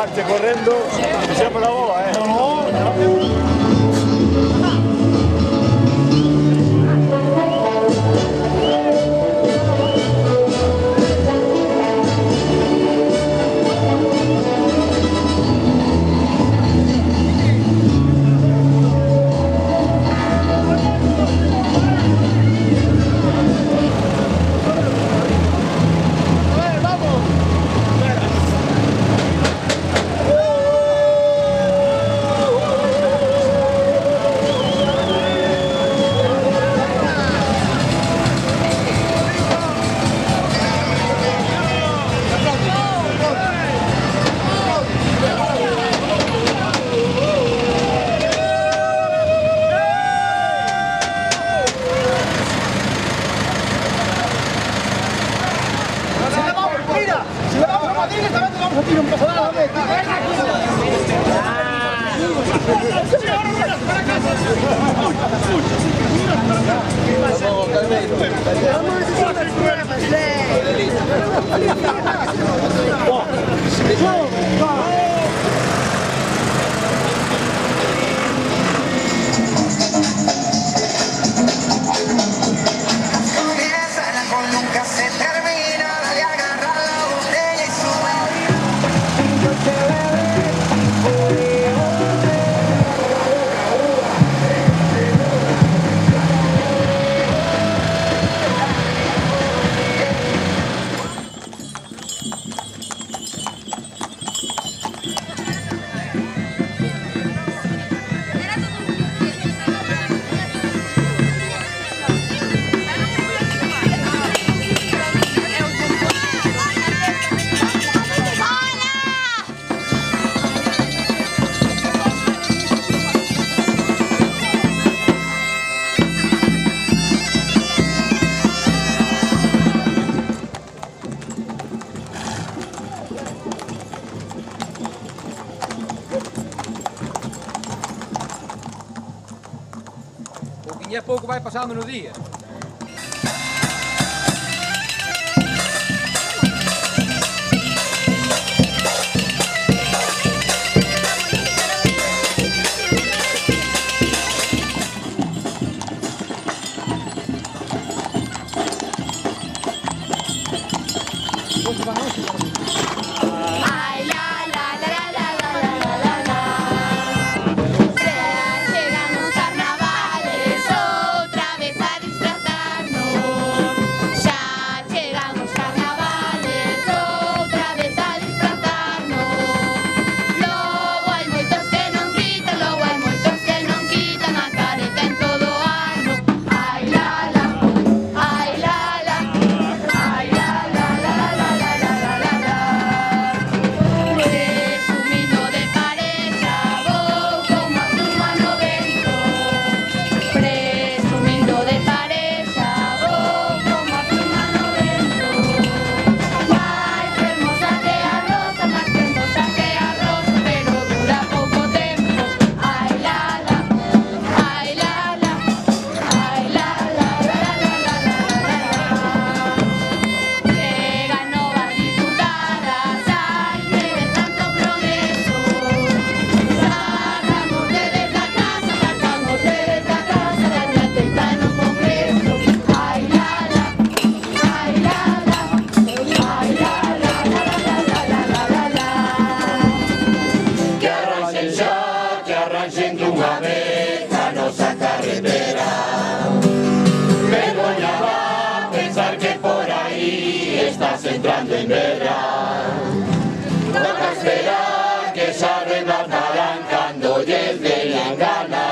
marche correndo, fixemos a boa, Pouquinho a pouco vai pasando no día. Entrando en guerra, toca esperar que se arrematarán cando lles vean gana.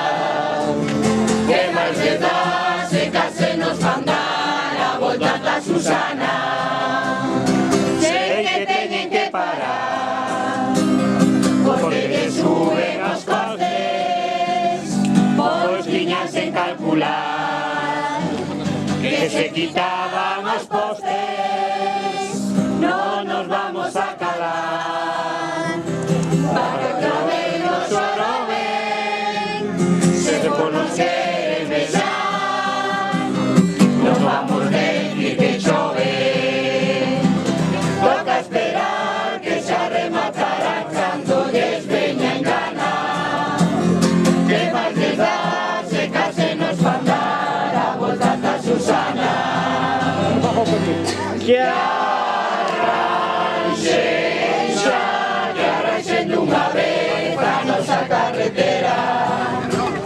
Que máis les dá se case nos van dar a volta da Susana. Sei que teñen que parar, porque les suben os costes, pois tiñan sen calcular que se quitaban os postes. No nos vamos a calar, para que a ver nos oroben, se reconocer besar, nos vamos a decir que chove, toca esperar que se arrematarán cando Que arranxen dunha vez a nosa carretera.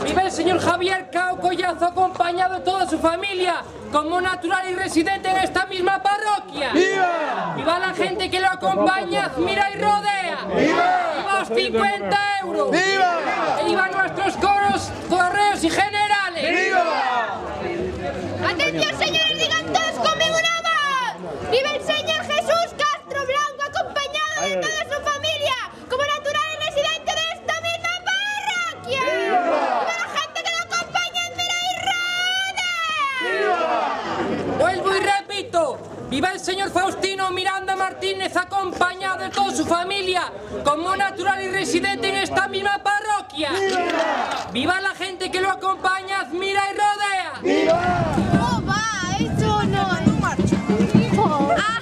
Viva el señor Javier Cao Collazo acompañado de toda su familia, como natural y residente en esta misma parroquia. ¡Viva! ¡Viva la gente que lo acompaña, admira y rodea! ¡Viva! ¡Viva los 50 euros! ¡Viva! ¡Viva nuestros coros, correos y generales! ¡Viva! ¡Atención, señores! ¡Digan todos conmigo una voz! ¡Viva el señor Jesús Castro Blanco acompañado de toda su familia, como natural y residente de esta misma parroquia! ¡Viva! ¡Viva la gente que lo acompaña, admira y rodea! Vuelvo y repito, viva el señor Faustino Miranda Martínez acompañado de toda su familia, como natural y residente en esta misma parroquia. ¡Viva! ¡Viva la gente que lo acompaña, admira y rodea! ¡Viva! ¡Oh, va! ¡Eso no! ¡Ah!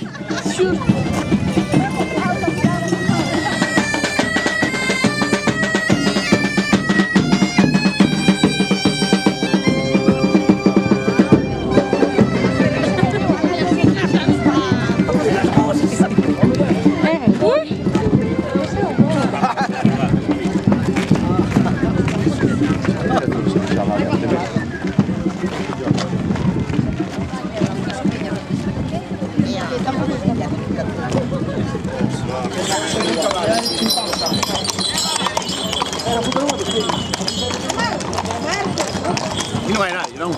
Y no hay nadie, ¿no?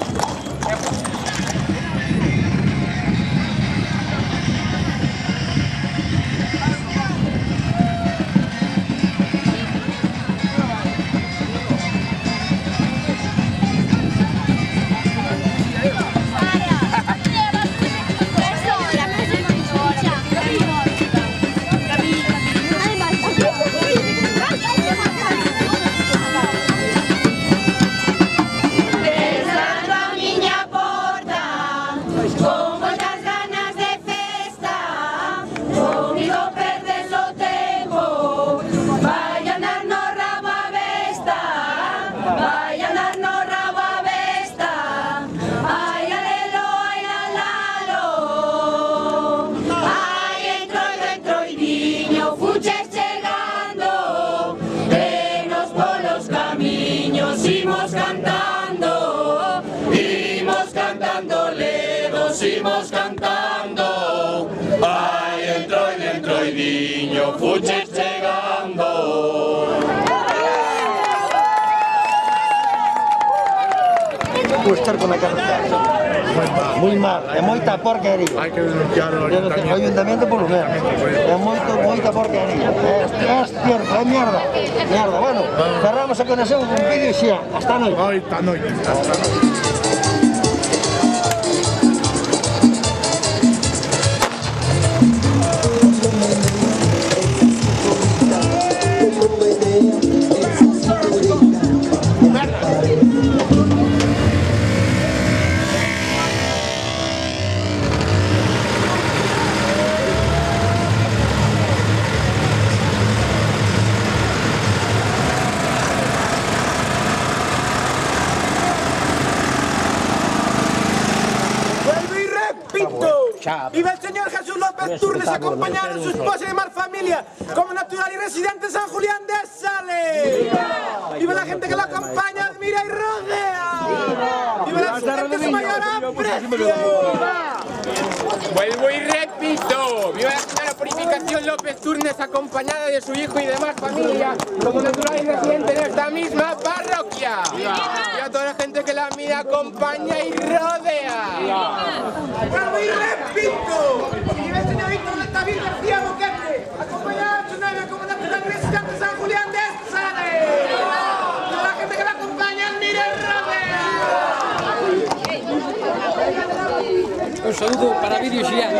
Imos cantando, vai dentro e diño, fuches chegando. Estar con a carretera moi mal, é moita porquería. Hai que denunciar o O ayuntamiento polo menos. É moita porquería. É cierto, é mierda. Mierda, bueno, cerramos a conexión con vídeo xa. Hasta noite. Hasta noite. Hasta noite. Viva el señor Jesús López Turnes acompañado de su esposa y demás familia, como natural y residente en San Julián de Sales. Viva la gente que lo acompaña, admira y rodea. Viva la gente su mayor aprecio. Vuelvo y repito, viva la señora Purificación López Turnes acompañada de su hijo y demás familia, como natural y residente en esta misma parroquia. Viva toda la gente que la mira, acompaña y rodea. Vuelvo y repito, viva el señor Víctor David García Boquete, acompañado de su novia como natural y residente en San Julián de Sales. Viva la gente que la acompaña, admira y rodea. Un saludo para Vídeo Xián.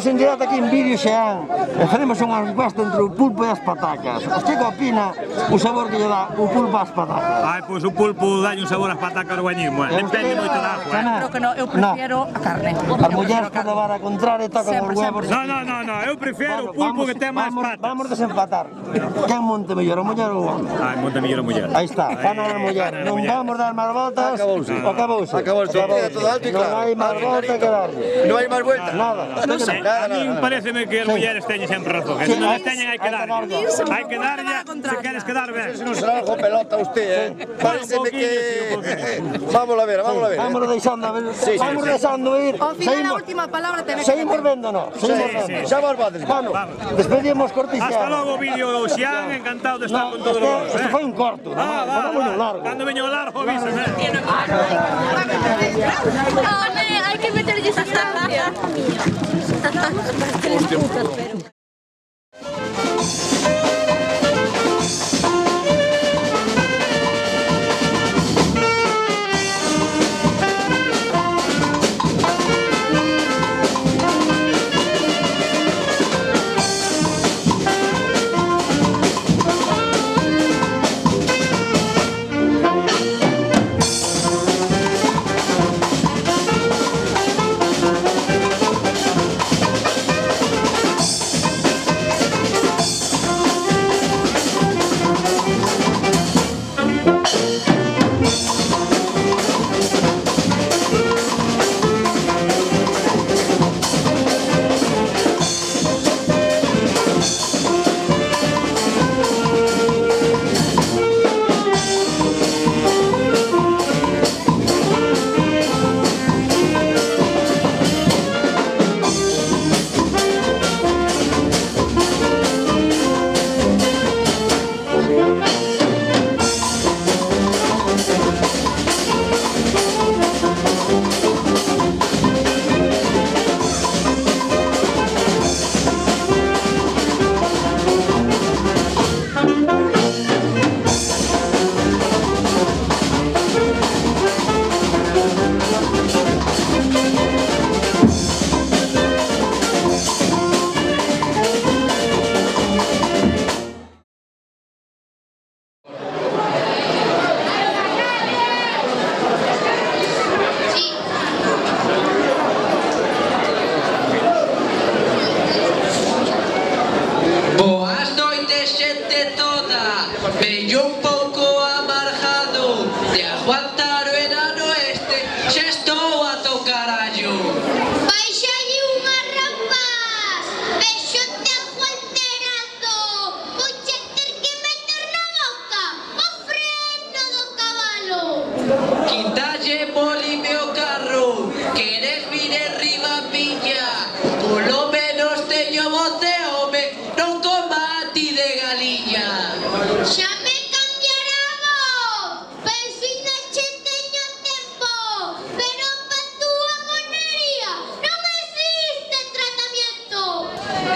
en directo aquí en vídeo xa e faremos unha encuesta entre o pulpo e as patacas. Usted que opina o sabor que lle dá o pulpo ás patacas? Ai, pois o pulpo dalle un sabor ás patacas guañismo, depende moito da agua. Creo que non, eu prefiero a carne. As mulleres por levar a contraria e tocan os huevos. No, eu prefiero o pulpo que ten máis patas. Vamos desempatar. Quen monte mellor, a muller ou o home? Ai, monte mellor a muller. Aí está, gana a muller. Non vamos dar máis voltas. Acabouse. Non hai máis volta que darlle. Non hai máis vuelta. Nada. A mí pareceme que as mulleres teñen sempre razón. Se non as teñen hai que darlle. Hai que darlle se queres quedar ben. Non será algo pelota usted, Pareceme que... Vamos a ver. Vamos deixando ir. Ao final a última palabra ten que Seguimos vendo, non? Xa vos vades. Bueno, despedimos corticiano. Hasta logo, vídeo Xian, encantado de estar con todos vos. Isto foi un corto, non? Largo. Cando veño largo, avísame. Hay que meterle sustancia.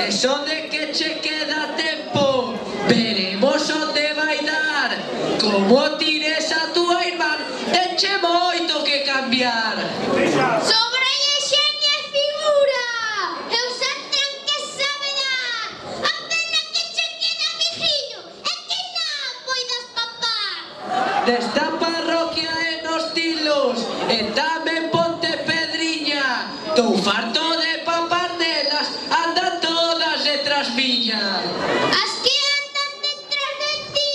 Eso de que che queda tempo, veremos onde vai dar. Como tires a túa irmán, tenche moito que cambiar. Sobre a xenia figura, eu xa ten que sabe dar. A pena que che queda vijiño, é que non poidas papar. Desta parroquia e nos tilos, e tamén Ponte Pedriña, tou farto de papar nelas, andan todas detrás miña. As que andan detrás de ti,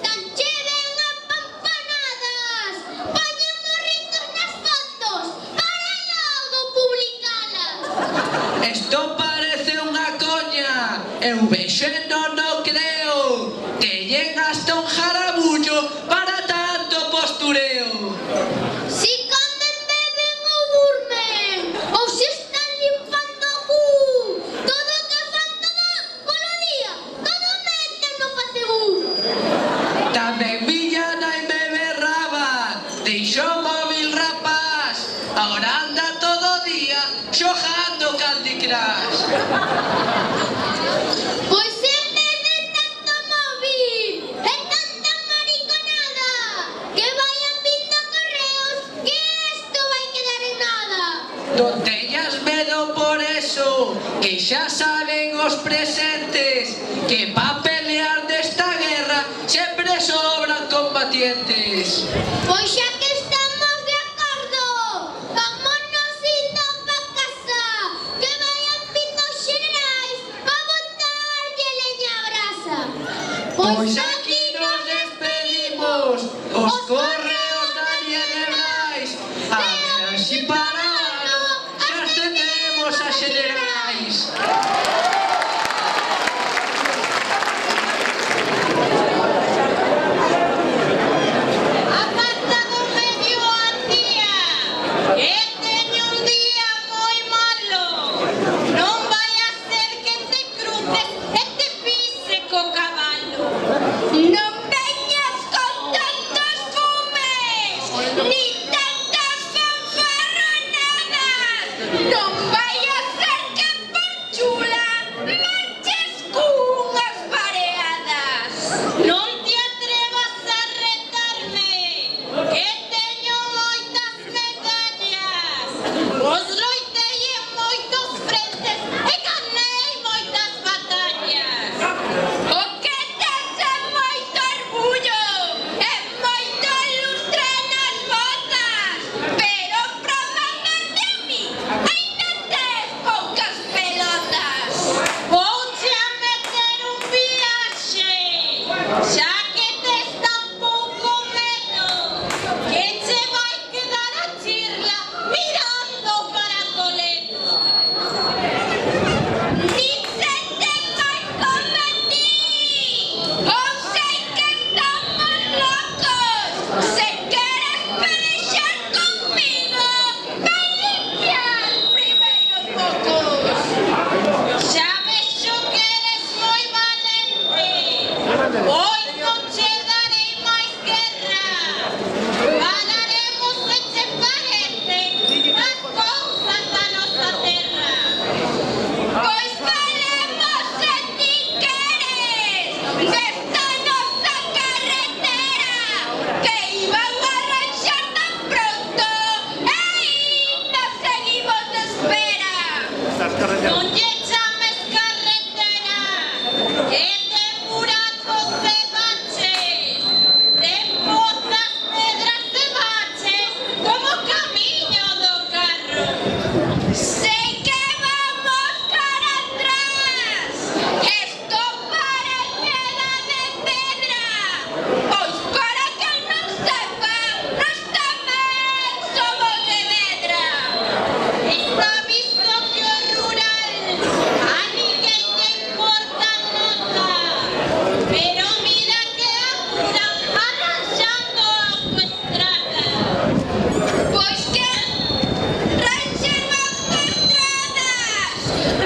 tan che ven apampanadas, poñen morritos nas fotos, para logo publicalas. Esto parece unha coña, eu vexo e non o creo. Teñen hasta un jarabullo para tanto postureo. Si comen, beben ou durmen, ou se están limpando o cu, todo o que fan todo polo día, todo meten no Facebook. Tamén miña nai me berraba, deixo o móvil rapaz, ahora anda todo o día xogando Candy Crush. Pois en vez de tanta los presentes, que pa' pelear desta guerra sempre sobran combatientes. Pois xa que estamos de acordo, vámonos indo pa casa, que vayan vindo os xenerais pa botarlle leña a brasa. Pois aquí nos despedimos, os correos da Nieve Brais, a ver si para ano ascendemos a xenerais. Aparta do medio Antía, que teño un día moi malo. Non vai a ser que te cruces e te pise co cabalo. Non veñas con tantos fumes, ni tantas fanfarronadas. Non vai a ser que por chula marches cunhas pareadas. Non te atrevas a retarme, que teño moitas medallas. Os loitei en moitos frentes e ganei moitas batallas. O que tes é moito orgullo e moito lustre nas botas, pero probablemente a mí ainda tes poucas pelotas. Vouche a meter un viaxe, xa que tes tan pouco medo, que che vai quedar a chirla mirando para Toledo. Ni se te vai convertir, ou sei que estamos locos. Se queres pelexar conmigo, vai limpiar primeiro os mocos. Xa vexo que eres moi valente, hoy non che darei máis guerra. Falaremos se che parece as cousas da nosa terra. Pois falemos se ti queres desta nosa carretera, que iban a arranxar tan pronto e ainda seguimos de espera. Non lle chames carretera, que ten buratos e baches, ten pozas, pedras e baches, como o camiño do carro. Sei que vamos cara atrás, esto parece de pedra, pois para que non sepa, nós tamén somos de medra. Está visto que o rural a ninguén lle importa nada, pero mira que apuran arranxando autoestrada. Pois que arranxen autoestradas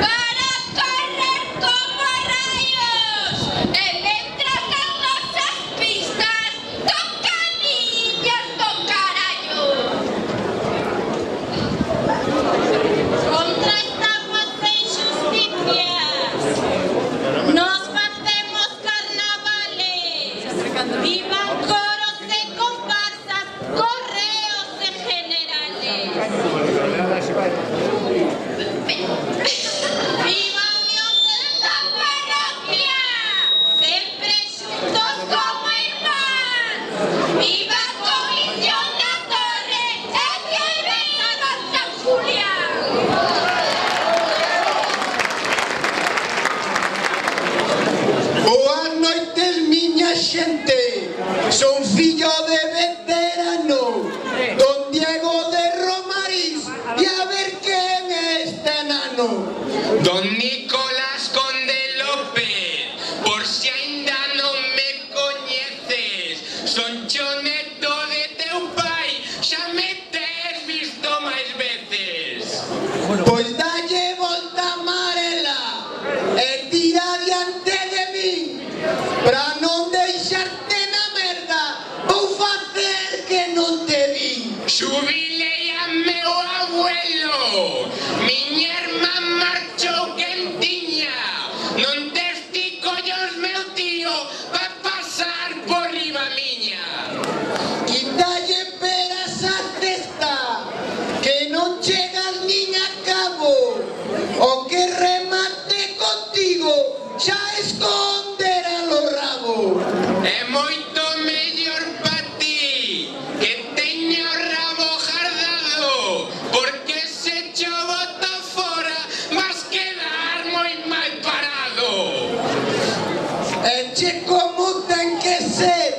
para correr como raios, e mentras as nosas pistas tocan niñas do carallo. Contra estafas e injusticias nos facemos carnavales. Vivan coros e comparsas, correos e generales. Viva a unión desta parroquia, sempre xuntos como irmáns. Viva a comisión da Torre e que viva San Julián. Boas noites, miña xente. Son fillo de veterano, don Diego de Romariz, e a ver quen é este nano. Don Nicolás Conde López, por si aínda non me coñeces, son cho neto de teu pai, xa me tes visto máis veces. Pois dalle volta amarela e tira diante de min, pra non deixarte na merda, vou facer que non te vi. Xubilei a meu abuelo, miña irmá marchou quentiña, non tes ti collos meu tío pa pasar por riba miña. Quitalle peras a cesta, que non chegas nin a cabo, o que remate contigo xa esconderán o rabo. É moito mellor pa ti que teña o rabo jardado, porque se cho bota fora vas quedar moi mal parado. Eche como ten que ser,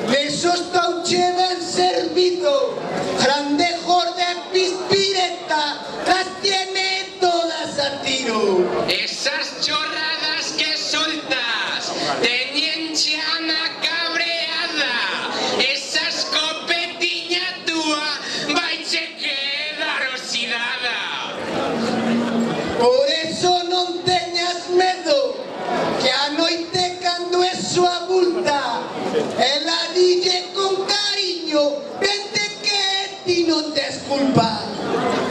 eso está che ben servido. Grande jorde pispireta, las tiene todas a tiro. Esas chorradas que soltas teñen xa na cabreada. Esa escopetiña túa vai che quedar oxidada. Por eso non teñas medo, que a noite cando eso abulta, ela dille con cariño, vente que ti non tes culpa.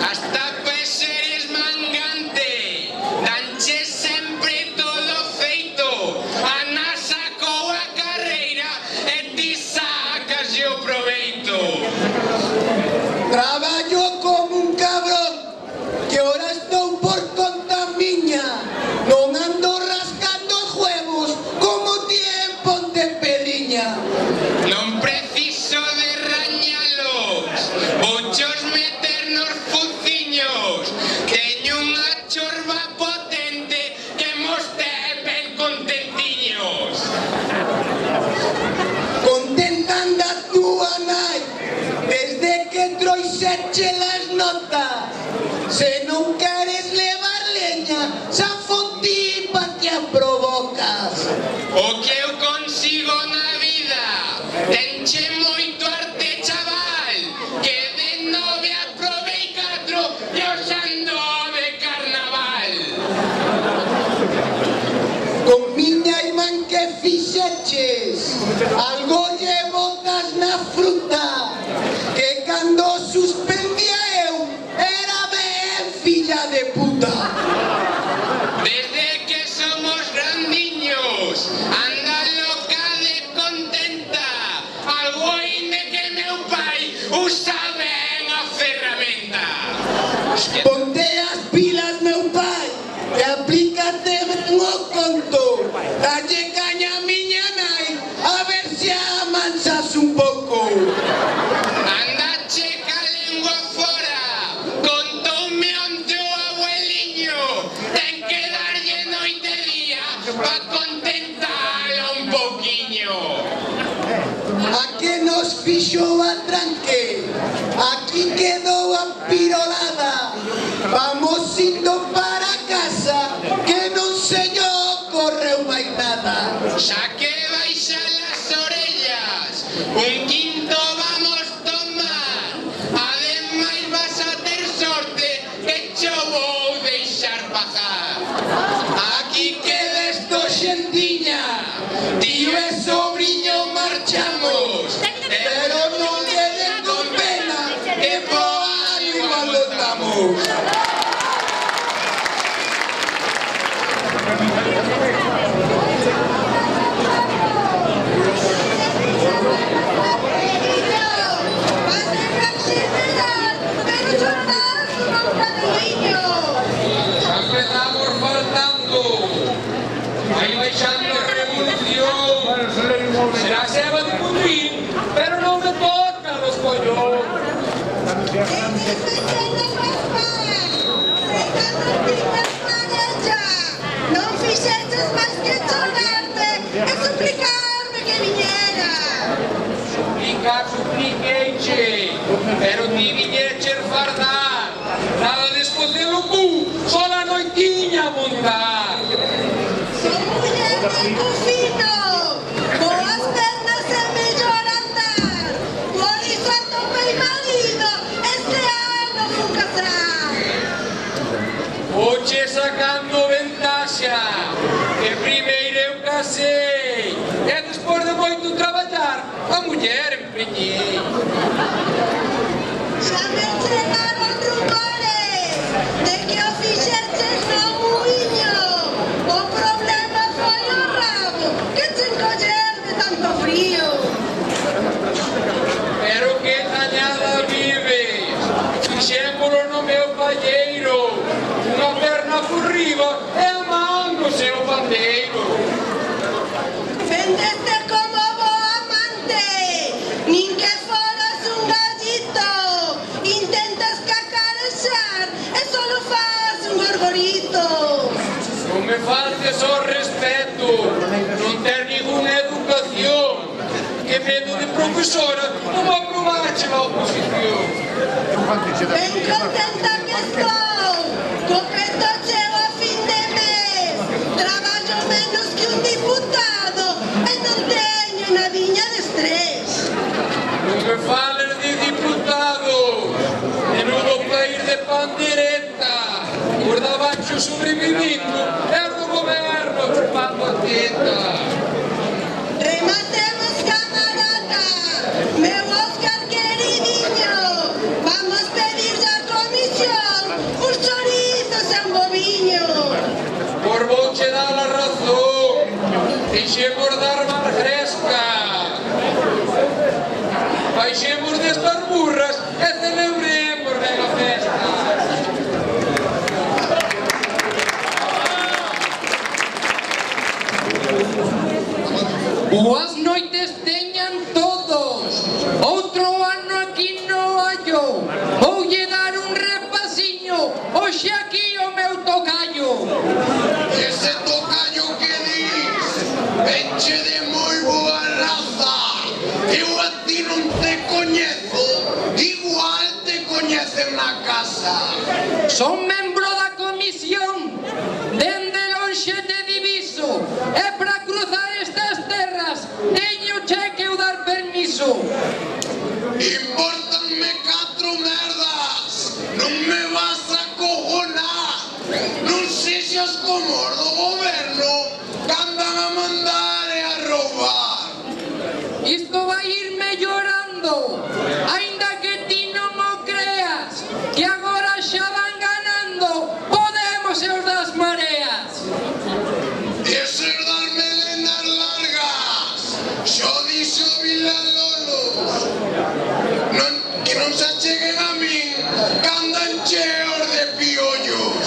Hasta peseres mangante, danche sempre todo feito. Ana sacou a carreira e ti sacas o proveito. Traballo como un cabrón, que ora estou por conta miña. Non ando rascando os huevos como tiempo de Pedriña. Non preciso de rañalos, vouchos meter nos fuciños. Teño unha chorba potente que mos ten ben contentiños. Contentan da túa nai, desde que troixeche las notas. Se non queres levar leña, xa fontí pa que a provocas. O que eu consigo na vida tenche moito arte, chaval, que de 9 aprobei 4 e os ando de carnaval. Con miña irmán que fixeches, algo lle botas na fruta, que cando suspendía eu era ben filla de puta. Desde que somos grandiños, anda loca de contenta, algo aínda que meu pai usa ben a ferramenta. Ponte as pilas, meu pai, e aplícate ben o conto. Dalle caña a miña nai, a ver se amansas un pouco. Anda checa a lengua fora, contoume onte o abueliño, ten que darlle noite e día pa contentala un pouquiño. A que nos fixo a tranque, aquí quedou a pirolada. Vamos indo para casa, que non se yo correu máis nada. Xa que baixan las orellas, un quinto vamos tomar. Ademais vas a ter sorte que cho vou deixar bajar. Aquí queda esto xentiña, tío e sobriño marchamos. Pero non lle den con pena, que por igual lo damos. Empezamos faltando, aí baixando a revolución. Será ceba de pudrín, pero non me toca los collón. Non fixeches máis que chorarte e suplicarme que viñera. Supliqueiche, pero ti viñeches fardar. Nada despois de lo cu, só a noitiña a montar. Son muller de cocino, boas pernas e mellor andar. Por iso atopei marido, este ano fun casar. Oche sacando ventaxa, que primeiro eu casei, e despois de moito traballar, a muller empeñei. Xa me chegaron rumores de que o fixeches no muiño. O problema foi o rabo, que te encoller de tanto frío. Pero que tañada vives, fixémolo no meu palleiro, unha perna por riba e amándose o pandeiro. faltes ao respeto, non ter ninguna educación. Que medo de profesora, non aprobache a oposición. Ben contenta que estou, co peto chego a fin de mes. Traballo menos que un diputado e non teño nadiña de estrés. Non me fales de diputado, menudo país de pandereta, por dabaixo sobrevivindo, e do goberno chupando a teta. Rematemos, camarada, meu Óscar queridinho. Vamos pedir a comisión uns chorizos e un boviño. Por vouche dar a razón, deixemos dar mar fresca. Baixemos destas burras e celebremos ben a festa. Boas noites teñan todos. Outro ano aquí no hallo. Voulle dar un repasiño. Hoxe aquí o meu tocayo. Ese tocayo que dis, enche de moi boa raza. Eu a ti non te coñezo, igual te coñecen na casa. Son membro da comisión. Dende lonxe te diviso. E para cruzar estas terras teño che eu dar permiso. Impórtanme 4 merdas, non me vas a cojonar. Non sexas como os do goberno que andan a mandar e a roubar. Isto vai ir mellorando, aínda que ti non o creas, que agora xa van ganando Podemos e os das mareas. Eses das melenas largas, xo dixo Vilalolos, que non se acheguen a min, que andan cheos de piollos.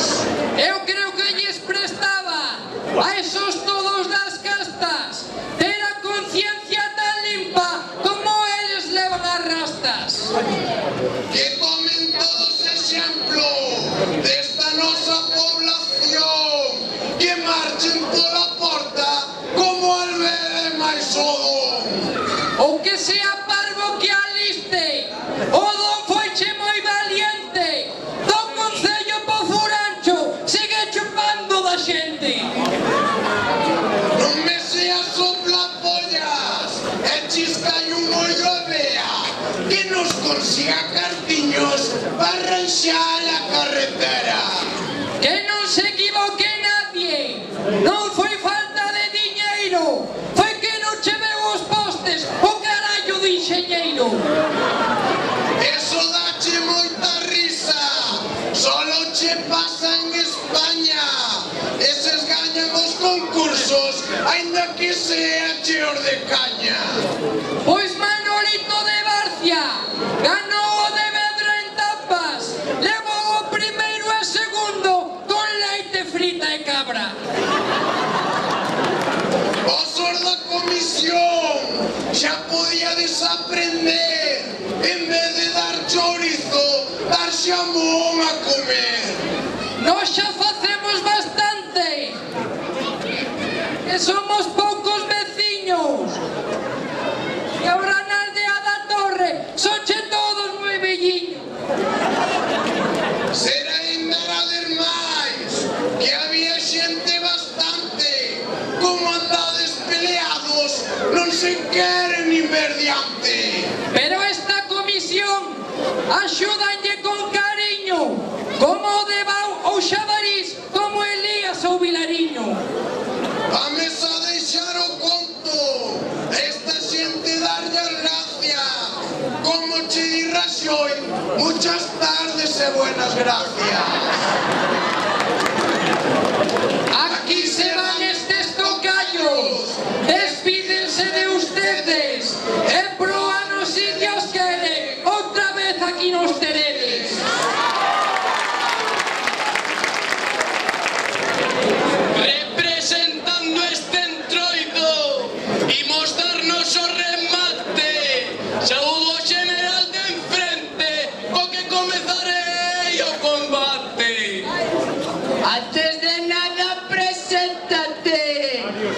Eu creo que lles prestaba a esos todos das castas ter a conciencia tan limpa como eles levan as rastas. Que tomen todos exemplo desta nosa población, que marchen pola porta como Albede máis o Don. O que sea parvo que aliste, o Don foiche moi valiente, do Concello Pozurancho sigue chupando da xente. Non me seas soplapollas e chiscai un ollo a vea, que nos consiga cartiños para arranxar a carretera. Que non se equivoque nadie, non foi falta de diñeiro, foi que non che veu os postes o carallo do enxeñeiro. Eso dache moita risa, solo che pasa en España. Eses gañan os concursos, aínda que sea cheos de caña. Pois Manolito de Barcia ganou o de Vedra en tapas, levou o primeiro e segundo con leite frita e cabra. Osos da comisión, xa podíades aprender, en vez de dar chorizo, dar xamón a comer. Nós xa facemos bastante, que somos poucos veciños, e ahora na aldea da Torre sonche todos moi velliños. Será ainda máis, que había xente bastante, como andades peleados, non se queren nin ver diante. Pero esta comisión axúdanlle con cariño, como o de Bau ou Xabarís, como Elías ou Vilariño. Vames a deixar o conto, esta xente darlle as gracias, como che di Raxoi, muchas tardes e buenas gracias. Aquí se van estes tocallos, despídense de ustedes, e pro ano si Dios quere, outra vez aquí nos teredes. Representando este entroido, imos darnos o remate. Saúdo ao general de enfrente, co que comezarei o combate. Antes de nada presento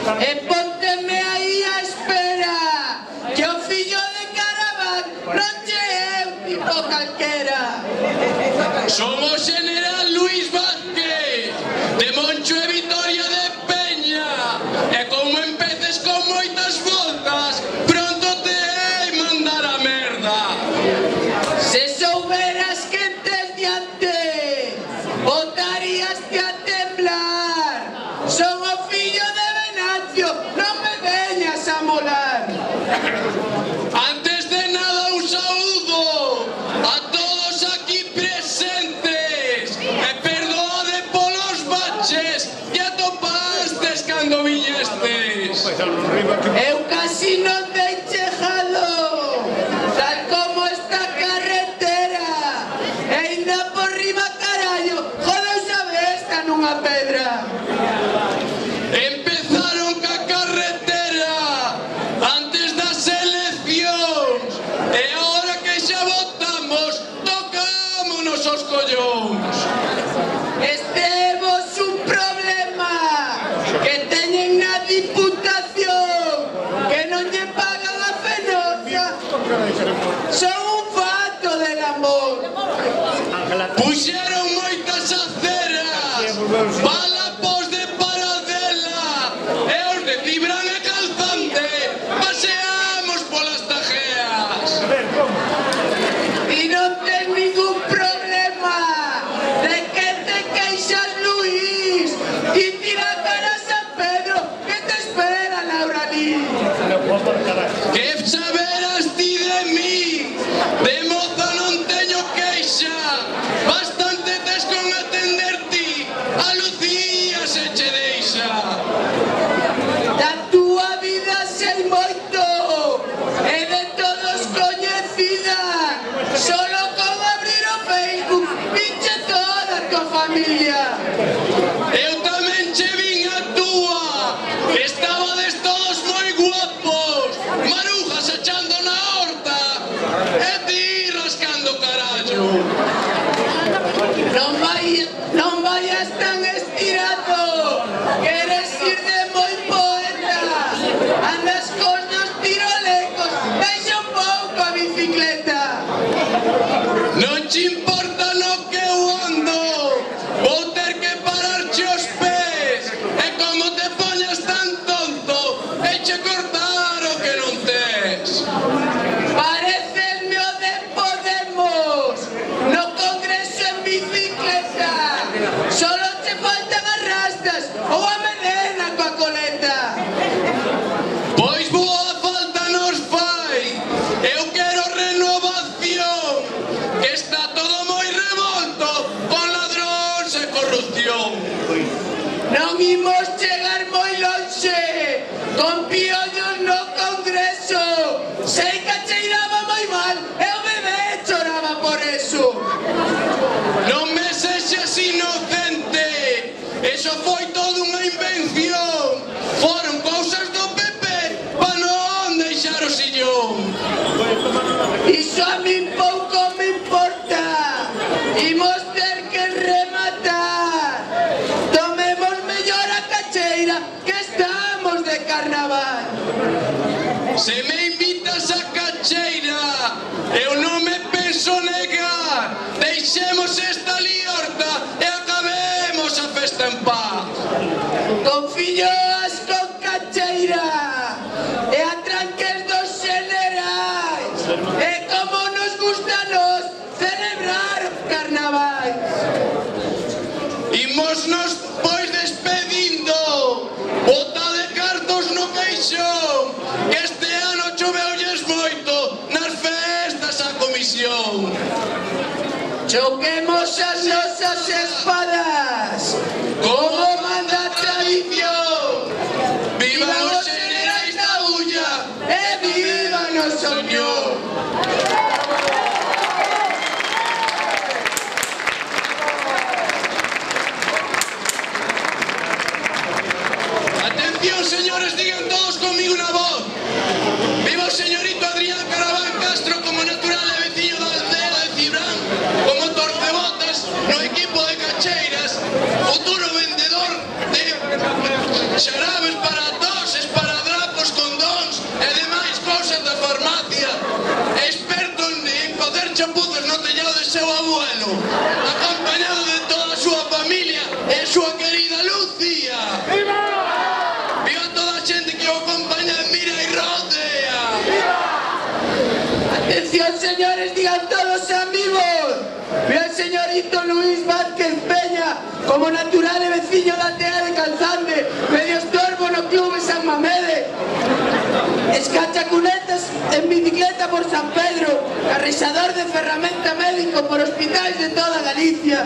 E pónteme aí á espera, que o fillo de Carabanc non che é un tipo calquera. Somos general Luis Vázquez, de Moncho e Vitoria de Peña. E como empeces con moitas voltas, pronto te hei mandar a merda. Se souberas que tes diante, botaríaste a temblar. Son o fillo de Venancio, non me veñas a molar. Antes de nada un saúdo a todos aquí presentes e perdoade polos baches que atopastes cando viñestes. Eu casi non dei chegado, tal como esta carretera, e ainda por riba carallo, jodeuse a besta nunha pedra. Empezaron ca carretera antes das eleccións e agora que xa votamos tocámonos os collóns. Estemos un problema que teñen na Diputación, que non lle pagan a Fenosa, son un fato del amor. Puxeron moitas aceras, balapos de paradela e os de Cibrán e Calzante paseamos polas tajeas. E non ten ningún problema de que te queixas, Luís, e tira cara a San Pedro que te espera Laura Lee. Que saberás ti de mí? De moza non teño queixa, bastante tes con atender ti, a Lucía se che deixa. Da túa vida sei moito, e de todos coñecida, solo con abrir o Facebook pinche toda a tua familia. Eu tamén che vin a túa, estabades todos moi guapos, marujas echando na horta, e ti rascando carallo. Non vayas tan estirado, queres ir de moi poeta, andas cos dos tirolecos, deixa un pouco a bicicleta. Non che importa no que eu ando, vou ter que pararche os pés, e como te poñas tan tonto, eiche cortar o que non tes. Parecesme o de Podemos, no Congreso en bicicleta, solo te faltan as rastas ou a melena coa coleta. Pois boa falta nos fai, eu quero renovación, que está todo moi revolto con ladróns e corrupción. Non imos chegar moi lonxe, con piollos no Congreso, sei que cheiraba moi mal, e o bebé choraba por eso. Non me sexas inocente, eso foi todo unha invención, foron cousas do PP pa non deixar o sillón. Iso a min pouco me importa, imos ter que rematar. Tomemos mellor a cacheira, que estamos de carnaval. Se me invitas a cacheira, eu non me penso negar, deixemos esta liorta e acabemos a festa en paz. Con fillos con cacheira e a tranques dos xenerais, e como nos gusta a nos celebrar os carnavais. Imos nos pois despedindo, bota de cartos no queixón, que este ano choveulles moito nas festas a comisión. Choquemos as nosas espadas, como manda a tradición. Viva os xenerais da Ulla e viva nosa unión. Atención, señores, digan todos conmigo una voz. Viva o señorito Adrián Carabanc Castro como natural e veciño da aldea de Cibrán, como torcebotas no equipo de cacheiras, futuro vendedor de xarabes para todos. Atención, señores, digan todos amigos. Viva el señorito Luis Vázquez Peña, como natural e veciño da aldea de Calzande, medio estorbo no clube San Mamede. Escacha cunetas en bicicleta por San Pedro, carrexador de ferramenta médico por hospitais de toda Galicia.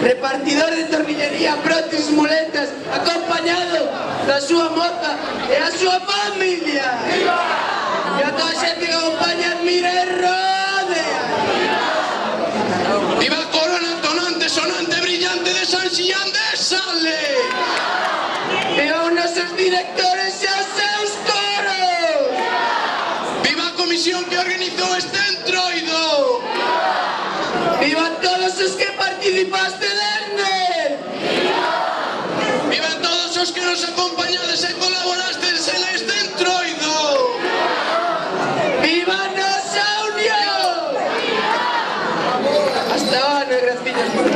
Repartidor de tornillería, prótesis, muletas, acompañado da súa moza e a súa familia. E a toda a xente que acompaña admira e rodea. Viva a corona tonante, sonante, brillante de San Xián de Sale. Viva os nosos directores e os seus coros. Viva a comisión que organizou este entroido. Viva todos os que participaste dende. Viva todos os que nos acompañades e colaborastes en este entroido. Viva a nosa unión. Hasta ahora, gracias.